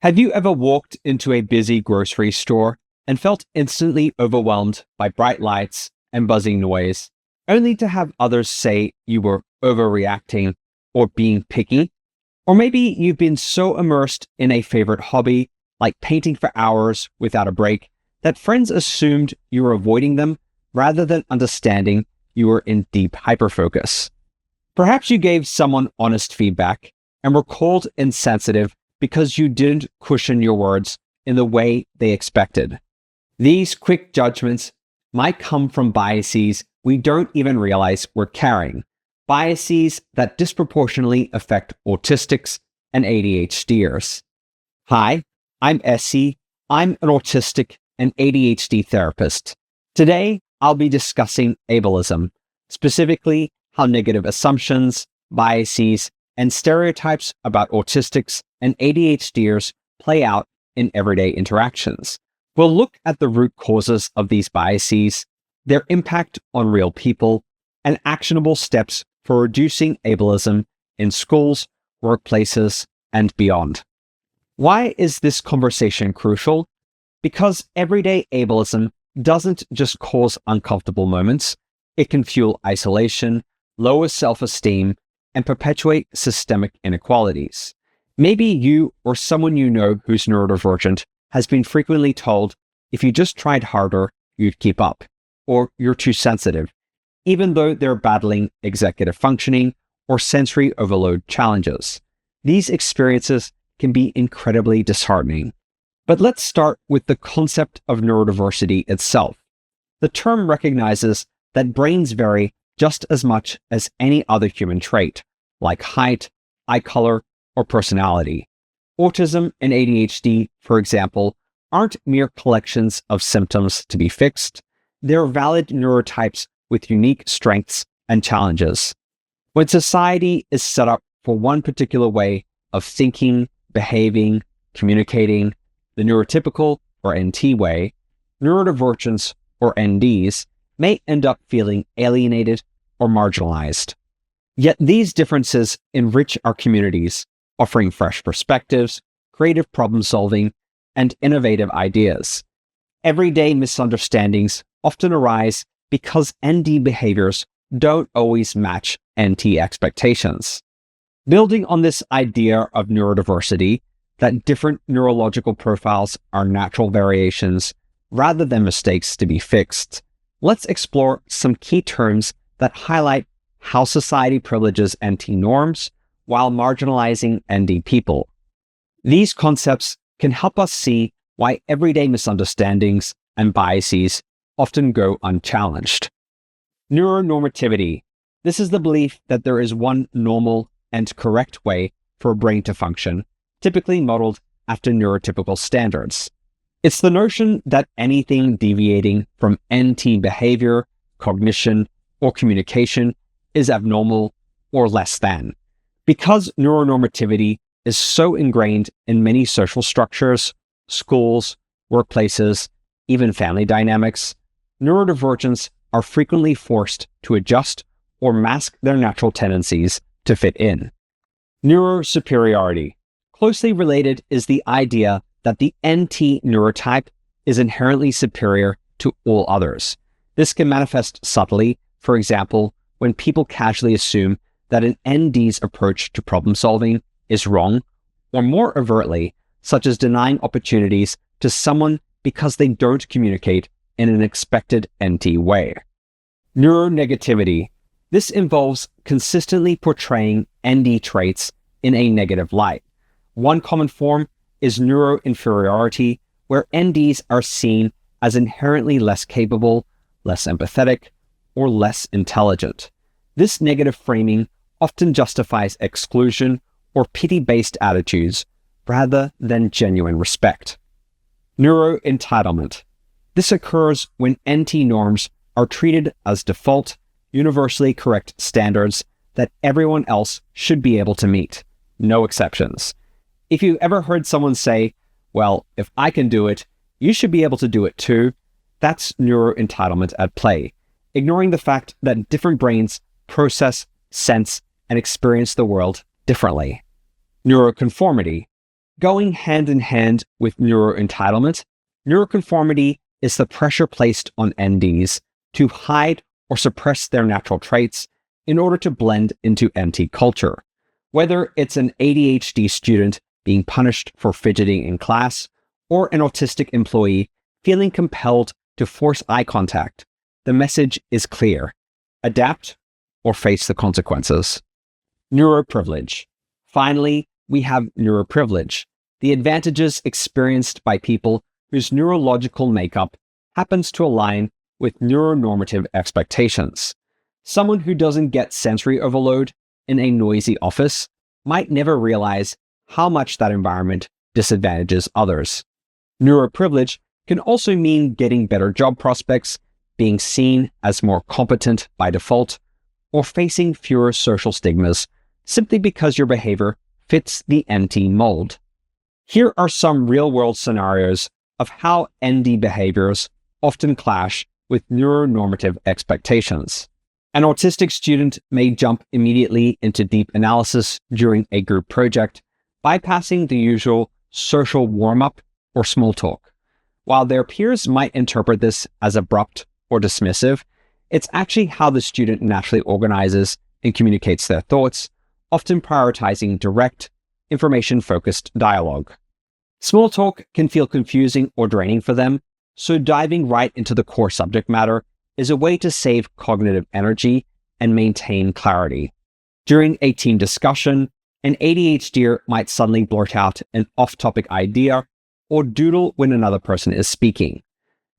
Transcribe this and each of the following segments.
Have you ever walked into a busy grocery store and felt instantly overwhelmed by bright lights and buzzing noise, only to have others say you were overreacting or being picky? Or maybe you've been so immersed in a favorite hobby, like painting for hours without a break, that friends assumed you were avoiding them rather than understanding you were in deep hyperfocus. Perhaps you gave someone honest feedback and were called insensitive because you didn't cushion your words in the way they expected. These quick judgments might come from biases we don't even realize we're carrying, biases that disproportionately affect autistics and ADHDers. Hi, I'm Essie. I'm an autistic and ADHD therapist. Today, I'll be discussing ableism, specifically how negative assumptions, biases, and stereotypes about autistics and ADHDers play out in everyday interactions. We'll look at the root causes of these biases, their impact on real people, and actionable steps for reducing ableism in schools, workplaces, and beyond. Why is this conversation crucial? Because everyday ableism doesn't just cause uncomfortable moments, it can fuel isolation, lower self-esteem, and perpetuate systemic inequalities. Maybe you or someone you know who's neurodivergent has been frequently told, if you just tried harder, you'd keep up, or you're too sensitive, even though they're battling executive functioning or sensory overload challenges. These experiences can be incredibly disheartening. But let's start with the concept of neurodiversity itself. The term recognizes that brains vary just as much as any other human trait, like height, eye color, or personality. Autism and ADHD, for example, aren't mere collections of symptoms to be fixed. They're valid neurotypes with unique strengths and challenges. When society is set up for one particular way of thinking, behaving, communicating, the neurotypical or NT way, neurodivergents or NDs may end up feeling alienated or marginalized. Yet these differences enrich our communities, offering fresh perspectives, creative problem solving, and innovative ideas. Everyday misunderstandings often arise because ND behaviors don't always match NT expectations. Building on this idea of neurodiversity, that different neurological profiles are natural variations rather than mistakes to be fixed, let's explore some key terms that highlight how society privileges NT norms while marginalizing ND people. These concepts can help us see why everyday misunderstandings and biases often go unchallenged. Neuronormativity. This is the belief that there is one normal and correct way for a brain to function, typically modeled after neurotypical standards. It's the notion that anything deviating from NT behavior, cognition, or communication is abnormal or less than. Because neuronormativity is so ingrained in many social structures, schools, workplaces, even family dynamics, neurodivergents are frequently forced to adjust or mask their natural tendencies to fit in. Neurosuperiority. Closely related is the idea that the NT neurotype is inherently superior to all others. This can manifest subtly, for example, when people casually assume that an ND's approach to problem solving is wrong, or more overtly, such as denying opportunities to someone because they don't communicate in an expected NT way. Neuronegativity. This involves consistently portraying ND traits in a negative light. One common form is neuroinferiority, where NDs are seen as inherently less capable, less empathetic, or less intelligent. This negative framing often justifies exclusion or pity-based attitudes rather than genuine respect. Neuroentitlement. This occurs when NT norms are treated as default, universally correct standards that everyone else should be able to meet, no exceptions. If you've ever heard someone say, well, if I can do it, you should be able to do it too, that's neuroentitlement at play, ignoring the fact that different brains process, sense, and experience the world differently. Neuroconformity. Going hand in hand with neuroentitlement, neuroconformity is the pressure placed on NDs to hide or suppress their natural traits in order to blend into NT culture. Whether it's an ADHD student being punished for fidgeting in class, or an autistic employee feeling compelled to force eye contact, the message is clear: adapt or face the consequences. Neuroprivilege. Finally, we have neuroprivilege, the advantages experienced by people whose neurological makeup happens to align with neuronormative expectations. Someone who doesn't get sensory overload in a noisy office might never realize how much that environment disadvantages others. Neuroprivilege can also mean getting better job prospects, being seen as more competent by default, or facing fewer social stigmas simply because your behavior fits the NT mold. Here are some real-world scenarios of how ND behaviors often clash with neuronormative expectations. An autistic student may jump immediately into deep analysis during a group project, bypassing the usual social warm-up or small talk. While their peers might interpret this as abrupt or dismissive, it's actually how the student naturally organizes and communicates their thoughts, often prioritizing direct, information-focused dialogue. Small talk can feel confusing or draining for them, so diving right into the core subject matter is a way to save cognitive energy and maintain clarity. During a team discussion, an ADHDer might suddenly blurt out an off-topic idea or doodle when another person is speaking.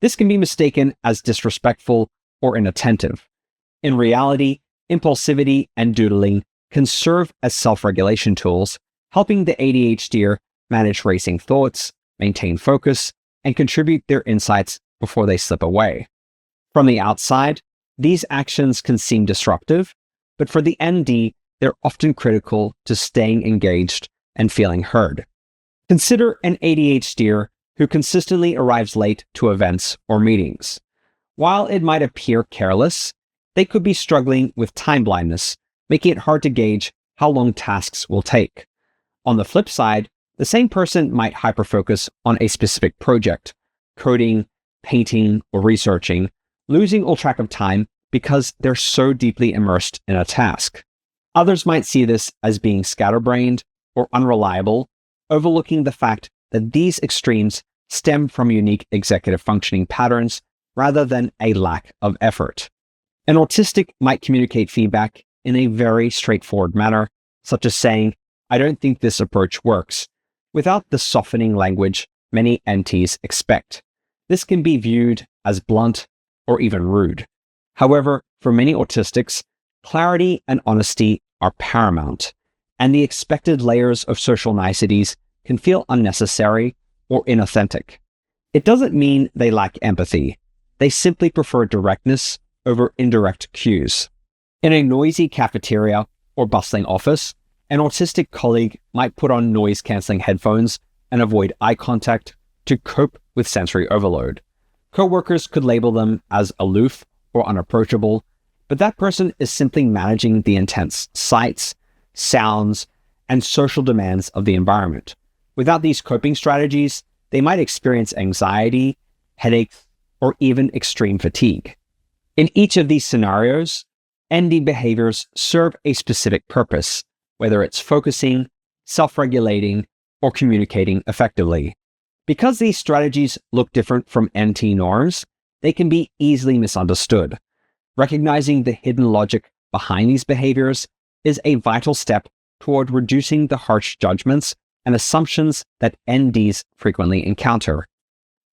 This can be mistaken as disrespectful or inattentive. In reality, impulsivity and doodling can serve as self-regulation tools, helping the ADHDer manage racing thoughts, maintain focus, and contribute their insights before they slip away. From the outside, these actions can seem disruptive, but for the ND, they're often critical to staying engaged and feeling heard. Consider an ADHDer who consistently arrives late to events or meetings. While it might appear careless, they could be struggling with time blindness, making it hard to gauge how long tasks will take. On the flip side, the same person might hyperfocus on a specific project, coding, painting, or researching, losing all track of time because they're so deeply immersed in a task. Others might see this as being scatterbrained or unreliable, overlooking the fact that these extremes stem from unique executive functioning patterns rather than a lack of effort. An autistic might communicate feedback in a very straightforward manner, such as saying, "I don't think this approach works," without the softening language many NTs expect. This can be viewed as blunt or even rude. However, for many autistics, clarity and honesty are paramount, and the expected layers of social niceties can feel unnecessary or inauthentic. It doesn't mean they lack empathy. They simply prefer directness over indirect cues. In a noisy cafeteria or bustling office, an autistic colleague might put on noise-canceling headphones and avoid eye contact to cope with sensory overload. Coworkers could label them as aloof or unapproachable, but that person is simply managing the intense sights, sounds, and social demands of the environment. Without these coping strategies, they might experience anxiety, headaches, or even extreme fatigue. In each of these scenarios, ND behaviors serve a specific purpose, whether it's focusing, self-regulating, or communicating effectively. Because these strategies look different from NT norms, they can be easily misunderstood. Recognizing the hidden logic behind these behaviors is a vital step toward reducing the harsh judgments and assumptions that NDs frequently encounter.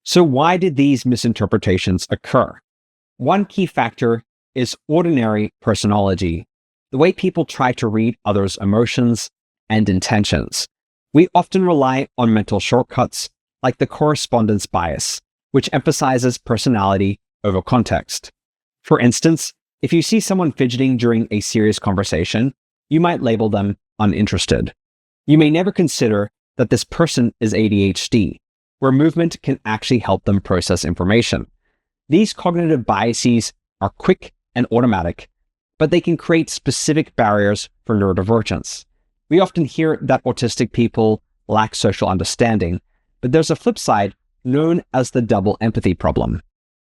So why did these misinterpretations occur? One key factor is ordinary personology, the way people try to read others' emotions and intentions. We often rely on mental shortcuts like the correspondence bias, which emphasizes personality over context. For instance, if you see someone fidgeting during a serious conversation, you might label them uninterested. You may never consider that this person is ADHD, where movement can actually help them process information. These cognitive biases are quick and automatic, but they can create specific barriers for neurodivergence. We often hear that autistic people lack social understanding, but there's a flip side known as the double empathy problem.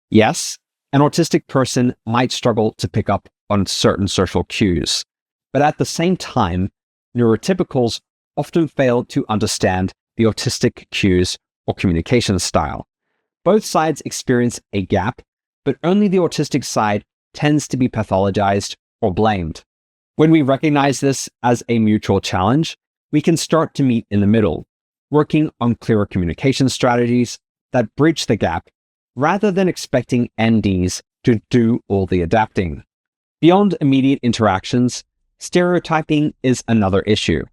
Yes, an autistic person might struggle to pick up on certain social cues, but at the same time, neurotypicals often fail to understand the autistic cues or communication style. Both sides experience a gap, but only the autistic side tends to be pathologized or blamed. When we recognize this as a mutual challenge, we can start to meet in the middle, working on clearer communication strategies that bridge the gap rather than expecting NDs to do all the adapting. Beyond immediate interactions, stereotyping is another issue.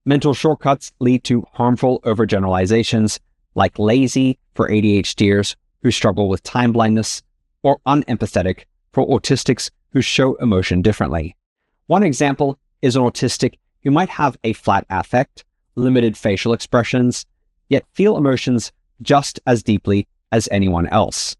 Mental shortcuts lead to harmful overgeneralizations like lazy for ADHDers who struggle with time blindness, or unempathetic for autistics who show emotion differently. One example is an autistic who might have a flat affect, limited facial expressions, yet feel emotions just as deeply as anyone else.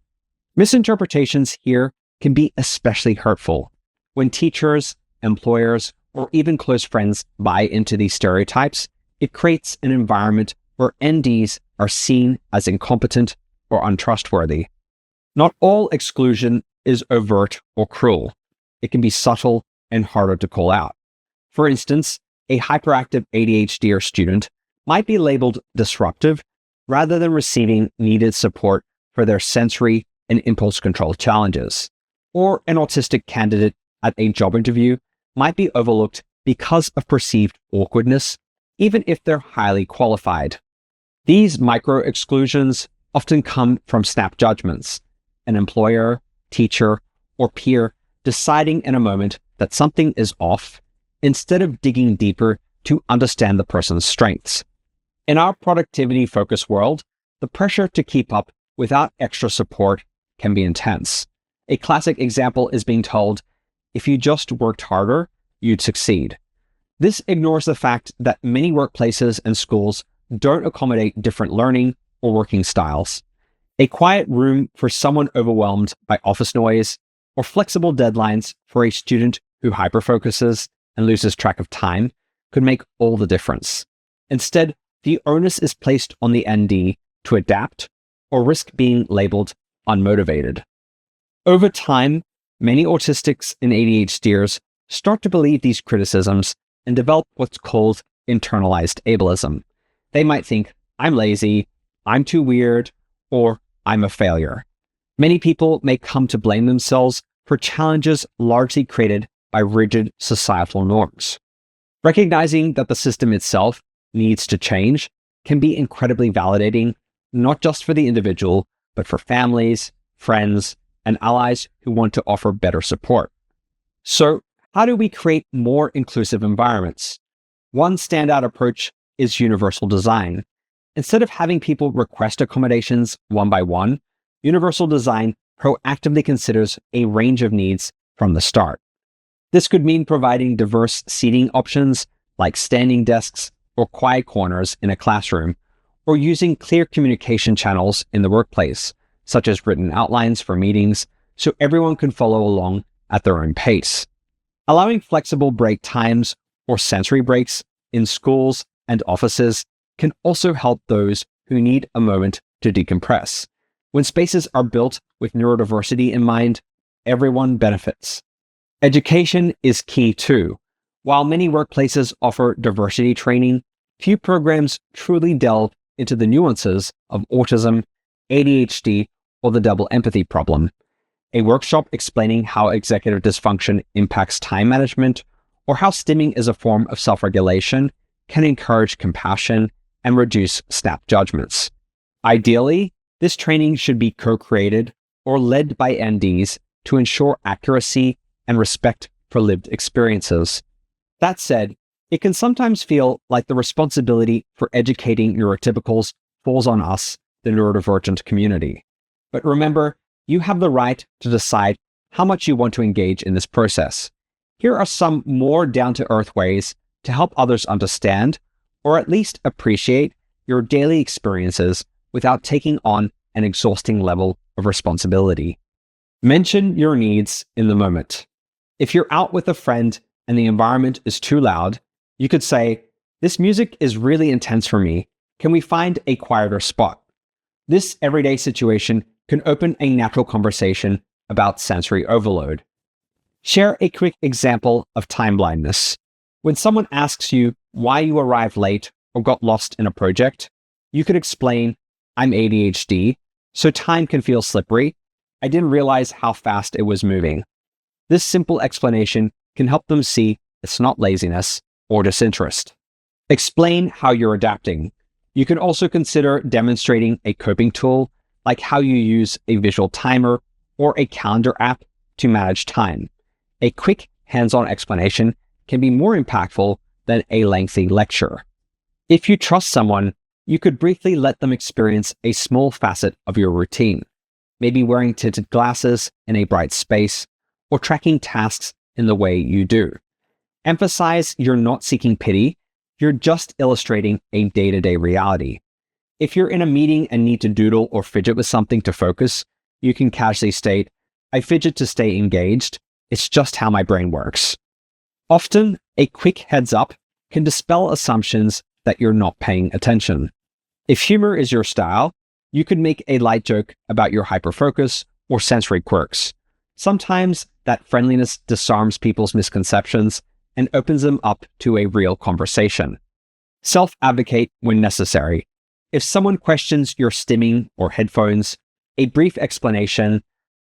Misinterpretations here can be especially hurtful. When teachers, employers, or even close friends buy into these stereotypes, it creates an environment where NDs are seen as incompetent or untrustworthy. Not all exclusion is overt or cruel. It can be subtle and harder to call out. For instance, a hyperactive ADHD student might be labeled disruptive rather than receiving needed support for their sensory and impulse control challenges. Or an autistic candidate at a job interview might be overlooked because of perceived awkwardness, even if they're highly qualified. These micro-exclusions often come from snap judgments, an employer, teacher, or peer deciding in a moment that something is off instead of digging deeper to understand the person's strengths. In our productivity-focused world, the pressure to keep up without extra support can be intense. A classic example is being told, if you just worked harder, you'd succeed. This ignores the fact that many workplaces and schools don't accommodate different learning or working styles. A quiet room for someone overwhelmed by office noise, or flexible deadlines for a student who hyperfocuses and loses track of time could make all the difference. Instead, the onus is placed on the ND to adapt or risk being labeled unmotivated. Over time, many autistics and ADHDers start to believe these criticisms and develop what's called internalized ableism. They might think, I'm lazy, I'm too weird, or I'm a failure. Many people may come to blame themselves for challenges largely created by rigid societal norms. Recognizing that the system itself needs to change can be incredibly validating, not just for the individual, but for families, friends, and allies who want to offer better support. So, how do we create more inclusive environments? One standout approach is universal design. Instead of having people request accommodations one by one, universal design proactively considers a range of needs from the start. This could mean providing diverse seating options like standing desks or quiet corners in a classroom, or using clear communication channels in the workplace, such as written outlines for meetings, so everyone can follow along at their own pace. Allowing flexible break times or sensory breaks in schools and offices can also help those who need a moment to decompress. When spaces are built with neurodiversity in mind, everyone benefits. Education is key too. While many workplaces offer diversity training, few programs truly delve into the nuances of autism, ADHD, or the double empathy problem. A workshop explaining how executive dysfunction impacts time management, or how stimming is a form of self-regulation, can encourage compassion and reduce snap judgments. Ideally, this training should be co-created or led by NDs to ensure accuracy and respect for lived experiences. That said, it can sometimes feel like the responsibility for educating neurotypicals falls on us, the neurodivergent community. But remember, you have the right to decide how much you want to engage in this process. Here are some more down-to-earth ways to help others understand, or at least appreciate, your daily experiences without taking on an exhausting level of responsibility. Mention your needs in the moment. If you're out with a friend and the environment is too loud, you could say, "This music is really intense for me. can we find a quieter spot? This everyday situation can open a natural conversation about sensory overload. Share a quick example of time blindness. When someone asks you why you arrived late or got lost in a project, you could explain, "I'm ADHD, so time can feel slippery. I didn't realize how fast it was moving." This simple explanation can help them see it's not laziness or disinterest. Explain how you're adapting. You can also consider demonstrating a coping tool, like how you use a visual timer or a calendar app to manage time. A quick hands-on explanation can be more impactful than a lengthy lecture. If you trust someone, you could briefly let them experience a small facet of your routine, maybe wearing tinted glasses in a bright space or tracking tasks in the way you do. Emphasize you're not seeking pity, you're just illustrating a day-to-day reality. If you're in a meeting and need to doodle or fidget with something to focus, you can casually state, "I fidget to stay engaged. It's just how my brain works." Often, a quick heads up can dispel assumptions that you're not paying attention. If humor is your style, you could make a light joke about your hyperfocus or sensory quirks. Sometimes that friendliness disarms people's misconceptions and opens them up to a real conversation. Self-advocate when necessary. If someone questions your stimming or headphones, a brief explanation,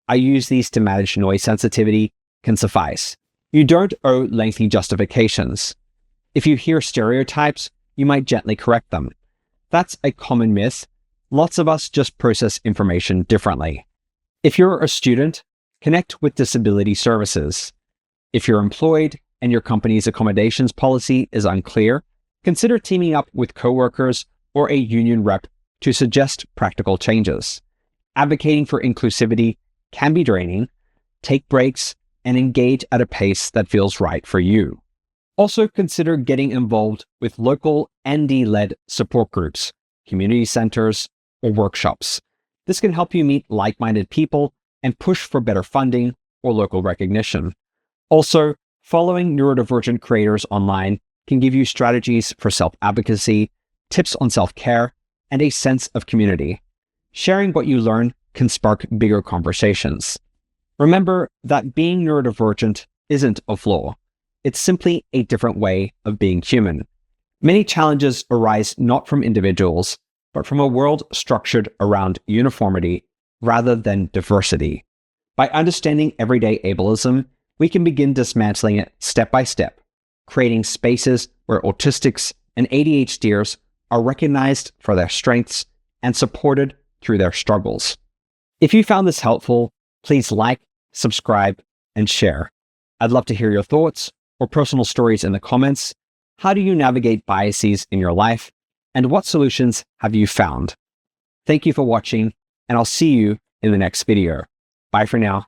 "I use these to manage noise sensitivity," can suffice. You don't owe lengthy justifications. If you hear stereotypes, you might gently correct them. That's a common myth. Lots of us just process information differently. If you're a student, connect with disability services. If you're employed and your company's accommodations policy is unclear, consider teaming up with coworkers or a union rep to suggest practical changes. Advocating for inclusivity can be draining. Take breaks and engage at a pace that feels right for you. Also consider getting involved with local ND-led support groups, community centers, or workshops. This can help you meet like-minded people and push for better funding or local recognition. Also, following neurodivergent creators online can give you strategies for self-advocacy, tips on self-care, and a sense of community. Sharing what you learn can spark bigger conversations. Remember that being neurodivergent isn't a flaw. It's simply a different way of being human. Many challenges arise not from individuals, but from a world structured around uniformity rather than diversity. By understanding everyday ableism, we can begin dismantling it step by step, creating spaces where autistics and ADHDers are recognized for their strengths and supported through their struggles. If you found this helpful, please like, subscribe, and share. I'd love to hear your thoughts or personal stories in the comments. How do you navigate biases in your life, and what solutions have you found? Thank you for watching, and I'll see you in the next video. Bye for now.